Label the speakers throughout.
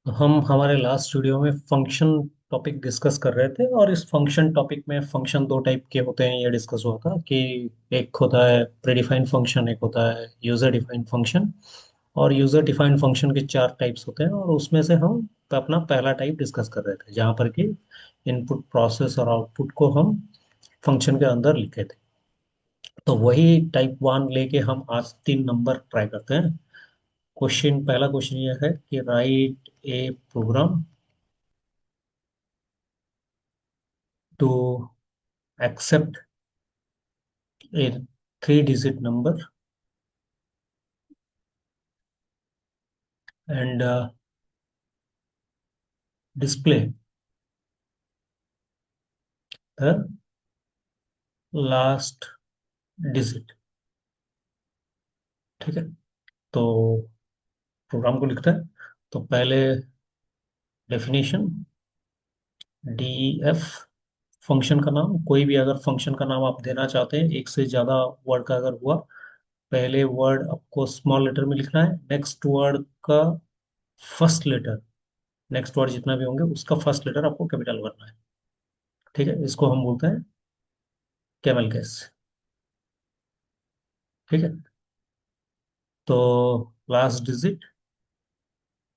Speaker 1: हम हमारे last video में फंक्शन टॉपिक डिस्कस कर रहे थे, और इस फंक्शन टॉपिक में फंक्शन दो टाइप के होते हैं, ये डिस्कस हुआ था कि एक होता है प्रीडिफाइंड फंक्शन, एक होता है यूजर डिफाइंड फंक्शन। और यूजर डिफाइंड फंक्शन के चार टाइप्स होते हैं, और उसमें से हम अपना पहला टाइप डिस्कस कर रहे थे, जहाँ पर कि इनपुट प्रोसेस और आउटपुट को हम फंक्शन के अंदर लिखे थे। तो वही टाइप वन लेके हम आज 3 नंबर ट्राई करते हैं। पहला क्वेश्चन ये है कि write a program to accept a 3 digit number and display the last digit। ठीक है, तो प्रोग्राम को लिखते हैं। तो पहले डेफिनेशन डी एफ, फंक्शन का नाम, कोई भी अगर फंक्शन का नाम आप देना चाहते हैं, एक से ज्यादा वर्ड का अगर हुआ, पहले वर्ड आपको स्मॉल लेटर में लिखना है, नेक्स्ट वर्ड का फर्स्ट लेटर, नेक्स्ट वर्ड जितना भी होंगे उसका फर्स्ट लेटर आपको कैपिटल करना है। ठीक है, इसको हम बोलते हैं कैमल केस। ठीक है, तो लास्ट डिजिट,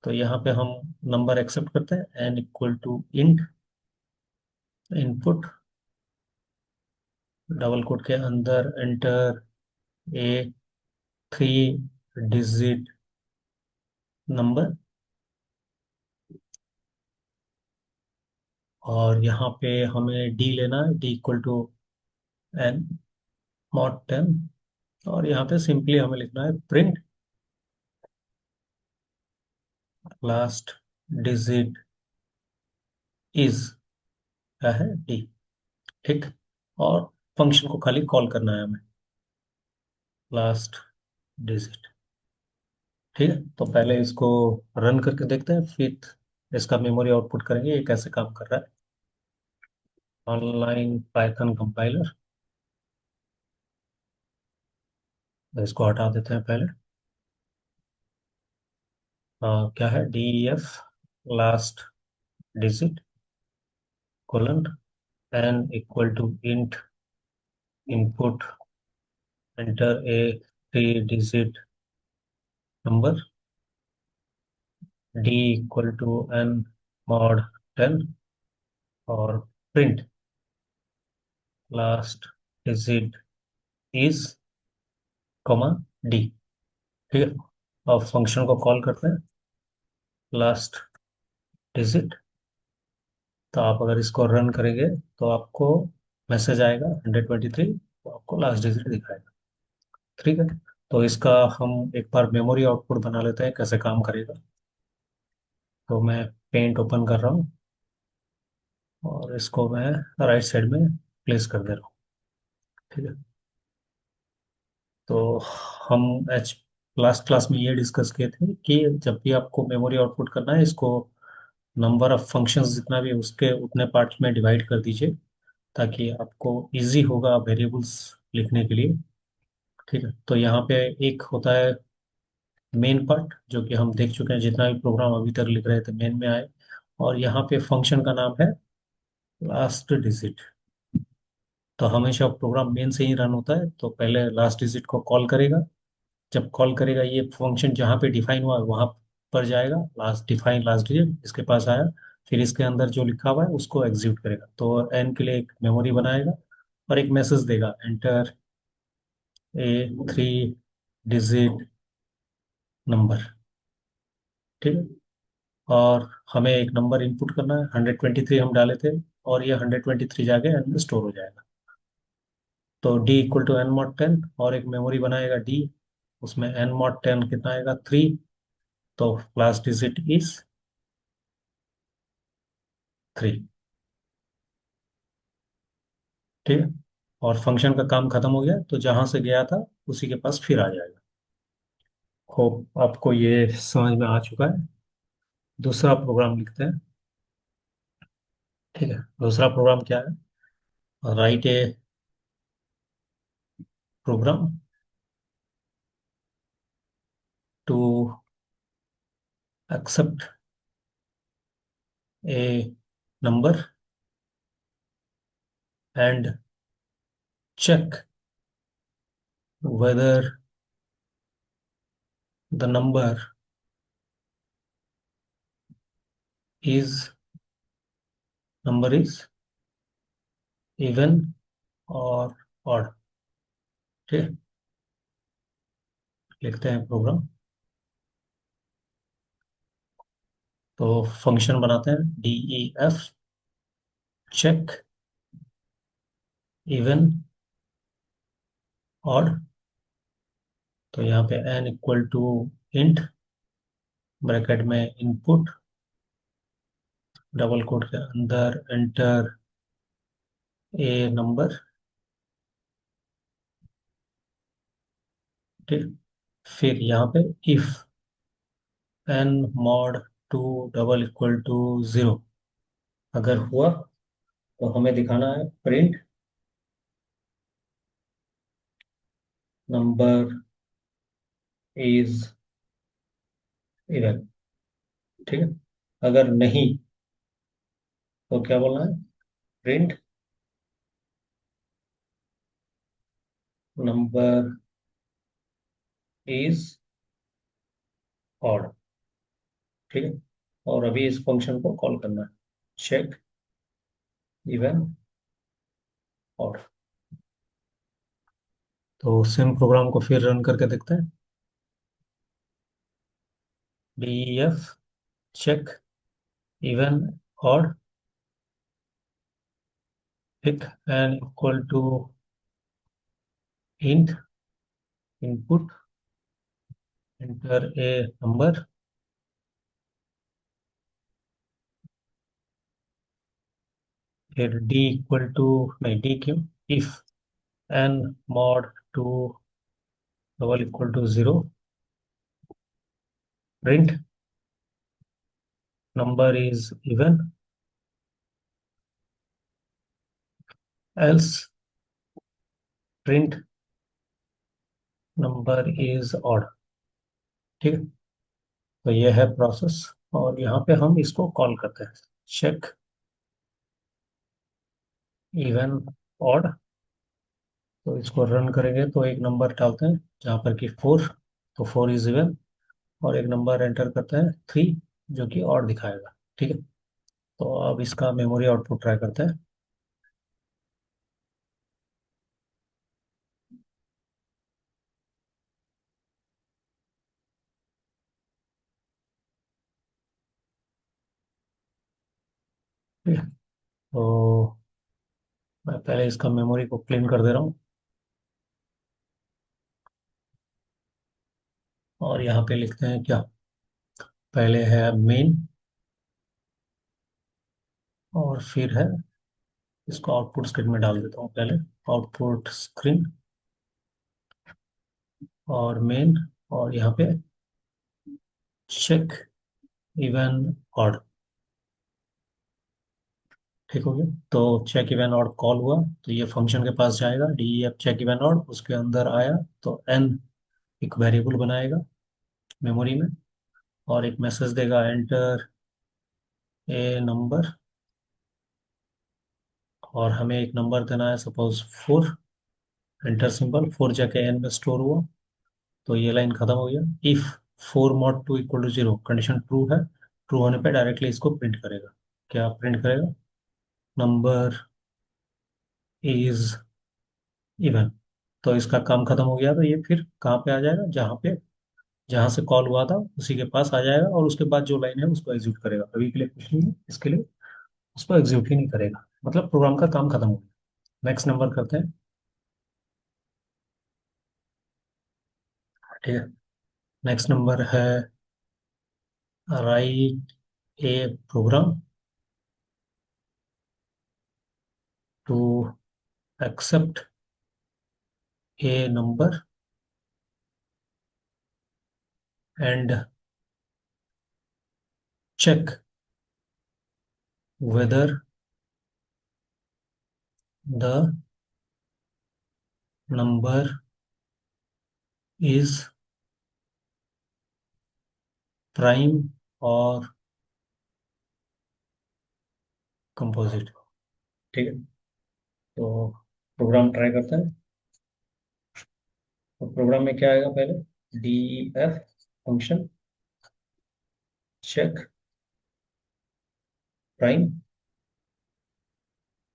Speaker 1: तो यहाँ पे हम नंबर एक्सेप्ट करते हैं n equal to int input, double quote के अंदर एंटर ए 3 डिजिट नंबर। और यहाँ पे हमें डी लेना है, d equal to n mod 10। और यहाँ पे सिंपली हमें लिखना है प्रिंट लास्ट डिजिट इज, क्या है, डी। ठीक, और फंक्शन को खाली कॉल करना है हमें, लास्ट डिजिट। ठीक है, तो पहले इसको रन करके देखते हैं, फिर इसका मेमोरी आउटपुट करेंगे ये कैसे काम कर रहा है। ऑनलाइन पाइथन कंपाइलर, इसको हटा देते हैं पहले। क्या है, d f last digit colon n equal to int input enter a 3 digit number, d equal to n mod 10, और print last digit is comma d. ठीक है, अब फंक्शन को कॉल करते हैं लास्ट डिजिट। तो आप अगर इसको रन करेंगे तो आपको मैसेज आएगा 123, तो आपको लास्ट डिजिट दिखाएगा। ठीक है, तो इसका हम एक बार मेमोरी आउटपुट बना लेते हैं कैसे काम करेगा। तो मैं पेंट ओपन कर रहा हूँ और इसको मैं राइट साइड में प्लेस कर दे रहा हूँ। ठीक है, तो हम एच लास्ट क्लास में ये डिस्कस किए थे कि जब भी आपको मेमोरी आउटपुट करना है, इसको नंबर ऑफ फंक्शंस जितना भी है, उसके उतने पार्ट्स में डिवाइड कर दीजिए, ताकि आपको इजी होगा वेरिएबल्स लिखने के लिए। ठीक है, तो यहाँ पे एक होता है मेन पार्ट, जो कि हम देख चुके हैं, जितना भी प्रोग्राम अभी तक लिख रहे थे मेन में आए। और यहाँ पे फंक्शन का नाम है लास्ट डिजिट। तो हमेशा प्रोग्राम मेन से ही रन होता है, तो पहले लास्ट डिजिट को कॉल करेगा। जब कॉल करेगा, ये फंक्शन जहाँ पे डिफाइन हुआ है वहाँ पर जाएगा, लास्ट डिफाइन लास्ट डिजिट इसके पास आया, फिर इसके अंदर जो लिखा हुआ है उसको एग्जीक्यूट करेगा, तो एन के लिए एक मेमोरी बनाएगा और एक मैसेज देगा, एंटर ए 3 डिजिट नंबर। ठीक है, और हमें एक नंबर इनपुट करना है, 123 हम डाले थे, और ये 123 जाके एन में स्टोर हो जाएगा। तो d equal to n mod 10, और एक मेमोरी बनाएगा डी, उसमें एन मॉड 10 कितना आएगा, 3। तो लास्ट डिजिट इज 3। ठीक है, और फंक्शन का काम खत्म हो गया, तो जहां से गया था उसी के पास फिर आ जाएगा। होप आपको ये समझ में आ चुका है। दूसरा प्रोग्राम लिखते हैं। ठीक है, दूसरा प्रोग्राम क्या है, write a program to accept a number and check whether the number is is even or odd। ठीक है, लिखते हैं प्रोग्राम। तो फंक्शन बनाते हैं DEF चेक इवन ऑड। तो यहाँ पे n equal to int, bracket में इनपुट, डबल कोट के अंदर एंटर ए नंबर। ठीक, फिर यहाँ पे if n mod two double equal to 0 अगर हुआ तो हमें दिखाना है प्रिंट नंबर इज इवन। ठीक है, अगर नहीं तो क्या बोलना है, प्रिंट नंबर इज ऑड। ठीक है, और अभी इस फंक्शन को कॉल करना है चेक इवन ऑड। तो सेम प्रोग्राम को फिर रन करके देखते हैं। DEF चेक इवन ऑड, ठीक, n equal to int input enter a number. फिर डी इक्वल टू, नहीं डी क्यों, if n mod two double equal to 0 print number is even else print number is odd. ठीक है, तो ये है process, और यहाँ पे हम इसको कॉल करते हैं चेक इवन ऑड। तो इसको रन करेंगे तो एक नंबर डालते हैं जहाँ पर कि 4, तो 4 इज इवन, और एक नंबर एंटर करते हैं 3 जो कि ऑड दिखाएगा। ठीक है, तो अब इसका मेमोरी आउटपुट ट्राई करते हैं। ठीक है, तो मैं पहले इसका मेमोरी को क्लीन कर दे रहा हूँ, और यहाँ पे लिखते हैं क्या, पहले है मेन, और फिर है, इसको आउटपुट स्क्रीन में डाल देता हूँ पहले, आउटपुट स्क्रीन और मेन, और यहाँ पे चेक इवन ऑड। ठीक हो गया, तो चेक इवन ऑड कॉल हुआ तो ये फंक्शन के पास जाएगा DEF चेक इवन ऑड, उसके अंदर आया तो n एक वेरिएबल बनाएगा मेमोरी में, और एक मैसेज देगा एंटर ए नंबर, और हमें एक नंबर देना है सपोज 4, एंटर सिंबल 4 जाके n में स्टोर हुआ। तो ये लाइन खत्म हो गया। If 4 mod 2 equal to 0 condition true है, ट्रू होने पे डायरेक्टली इसको प्रिंट करेगा। क्या प्रिंट करेगा, नंबर इज इवन। तो इसका काम खत्म हो गया, तो ये फिर कहाँ पे आ जाएगा, जहाँ से कॉल हुआ था उसी के पास आ जाएगा, और उसके बाद जो लाइन है उसको एग्जीक्यूट करेगा। अभी के लिए कुछ नहीं है इसके लिए, उसको एग्जीक्यूट ही नहीं करेगा, मतलब प्रोग्राम का काम खत्म हो गया। नेक्स्ट नंबर करते हैं। ठीक है, नेक्स्ट नंबर है write a program to accept a number and check whether the number is prime or composite. ठीक है, तो प्रोग्राम ट्राई करते हैं। तो प्रोग्राम में क्या आएगा पहले, d f function check prime.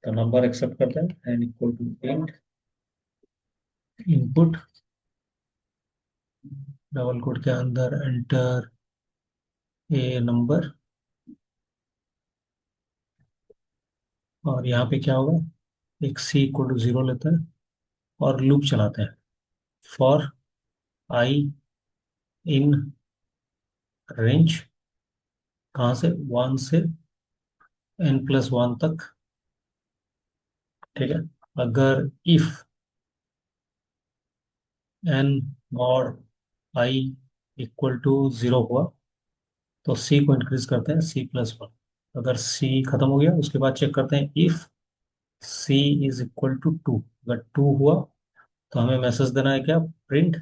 Speaker 1: तो नंबर एक्सेप्ट करते हैं n equal to int input double code के अंदर एंटर ए नंबर। और यहाँ पे क्या होगा, एक सी इक्वल टू 0 लेते हैं और लूप चलाते हैं फॉर आई इन रेंज, कहाँ से, 1 से n+1 तक। ठीक है, अगर if n mod i equal to 0 हुआ तो सी को इंक्रीज करते हैं c+1। अगर सी खत्म हो गया उसके बाद चेक करते हैं if c is equal to 2। अगर 2 हुआ तो हमें मैसेज देना है क्या, प्रिंट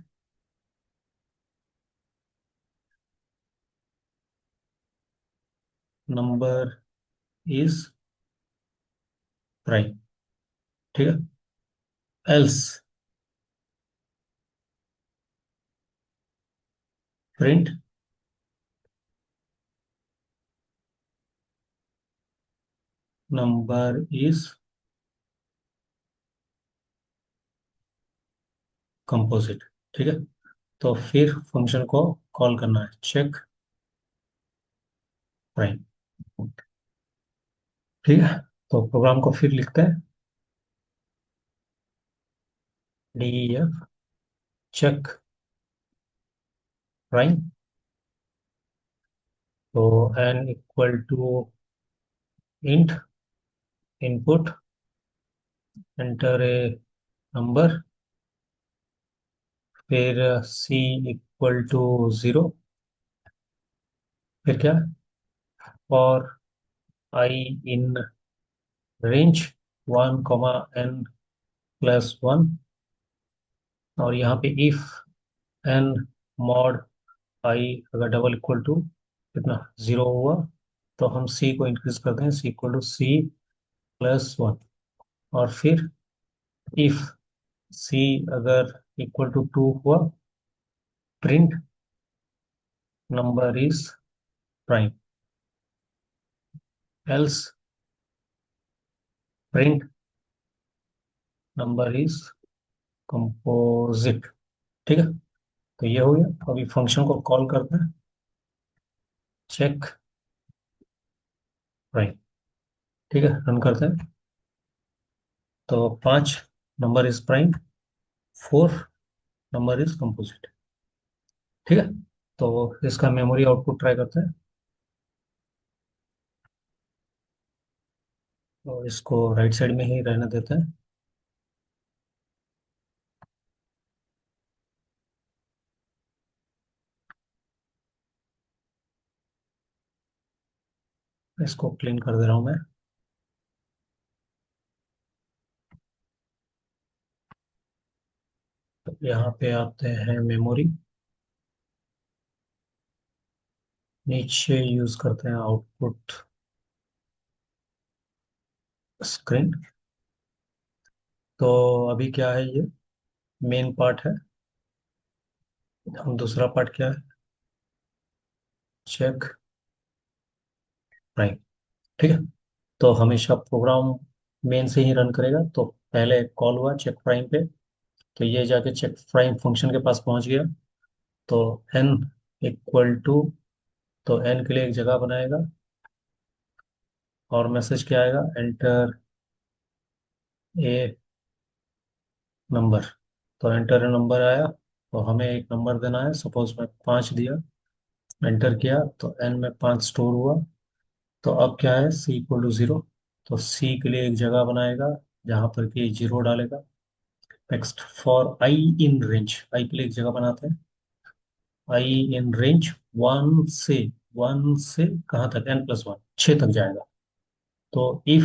Speaker 1: नंबर इज प्राइम। ठीक है, else print number is composite. ठीक है, तो फिर फंक्शन को कॉल करना है चेक प्राइम। ठीक है, तो प्रोग्राम को फिर लिखते हैं, डी एफ चेक प्राइम। तो n equal to int input enter a number, फिर सी इक्वल टू 0, फिर क्या, for I in range 1, n+1। और यहाँ पे इफ एन मॉड आई अगर डबल इक्वल टू कितना 0 हुआ तो हम सी को इंक्रीज करते हैं c=c+1। और फिर इफ सी अगर इक्वल टू 2 हुआ, print number is prime. Else print number is composite. ठीक है, तो ये हो गया। अभी फंक्शन को कॉल करते हैं चेक प्राइम। ठीक है, रन करते हैं। तो 5 number is prime, 4 number is composite. ठीक है, तो इसका मेमोरी आउटपुट ट्राई करते हैं। तो इसको राइट साइड में ही रहने देते हैं। इसको क्लीन कर दे रहा हूँ मैं। तो यहाँ पे आते हैं मेमोरी, नीचे यूज करते हैं आउटपुट स्क्रीन। तो अभी क्या है, ये मेन पार्ट है। हम दूसरा पार्ट क्या है, चेक प्राइम। ठीक है, तो हमेशा प्रोग्राम मेन से ही रन करेगा। तो पहले कॉल हुआ चेक प्राइम पे, तो ये जाके चेक प्राइम फंक्शन के पास पहुंच गया। तो एन इक्वल टू, तो एन के लिए एक जगह बनाएगा और मैसेज क्या आएगा, एंटर ए नंबर। तो एंटर ए नंबर आया, तो हमें एक नंबर देना है। सपोज मैं 5 दिया, एंटर किया तो एन में 5 स्टोर हुआ। तो अब क्या है, सी इक्वल टू 0। तो सी के लिए एक जगह बनाएगा जहां पर कि 0 डालेगा। Next for I in range, I के लिए एक जगह बनाते हैं, आई इन रेंज 1 से कहाँ तक, n+1, 6 तक जाएगा। तो इफ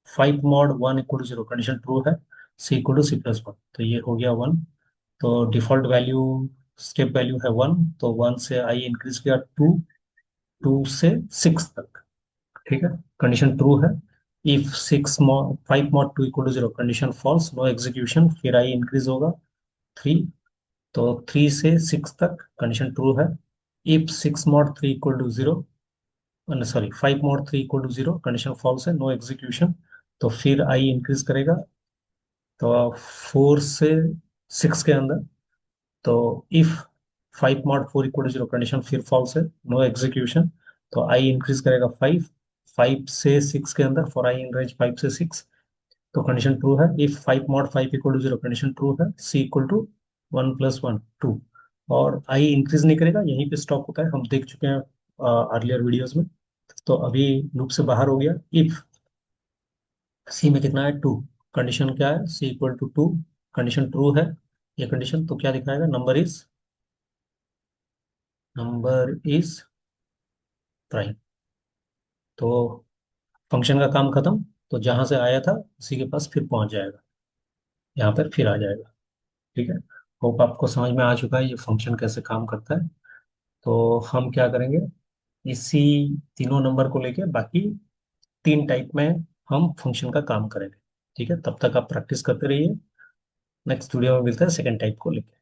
Speaker 1: 5 mod 1 = 0, कंडीशन ट्रू है, c=c+1, तो ये हो गया 1। तो डिफॉल्ट वैल्यू, स्टेप वैल्यू है 1, तो 1 से आई इंक्रीज किया 2, 2 से 6 तक। ठीक है, कंडीशन ट्रू है। If 5 mod 2 = 0 condition false, no execution, फिर आई इंक्रीज होगा 3, तो 3 से 6 तक कंडीशन ट्रू है। If 6 mod 3 = 0, sorry 5 mod 3 = 0 condition false है, नो एग्जीक्यूशन, तो फिर आई इंक्रीज करेगा, तो 4 से 6 के अंदर, तो इफ 5 mod 4 = 0 कंडीशन फिर फॉल्स है, नो एग्जीक्यूशन, तो आई इंक्रीज करेगा 5, 5 से 6 के अंदर, फॉर आई इन रेंज 5 से 6, तो कंडीशन ट्रू है। इफ 5 mod 5 = 0 कंडीशन ट्रू है, सी इक्वल टू 1 + 1 2, और आई इंक्रीज नहीं करेगा, यहीं पे स्टॉप होता है, हम देख चुके हैं अर्लियर वीडियोस में। तो अभी लूप से बाहर हो गया। इफ सी में कितना है 2, कंडीशन क्या है, सी इक्वल टू 2, कंडीशन ट्रू है, ये कंडीशन तो क्या दिखाएगा, नंबर इज प्राइम। तो फंक्शन का काम खत्म, तो जहां से आया था उसी के पास फिर पहुंच जाएगा, यहाँ पर फिर आ जाएगा। ठीक है, होप आपको समझ में आ चुका है ये फंक्शन कैसे काम करता है। तो हम क्या करेंगे, इसी तीनों नंबर को लेके बाकी 3 टाइप में हम फंक्शन का काम करेंगे। ठीक है, तब तक आप प्रैक्टिस करते रहिए। नेक्स्ट वीडियो में मिलते हैं सेकेंड टाइप को लेके।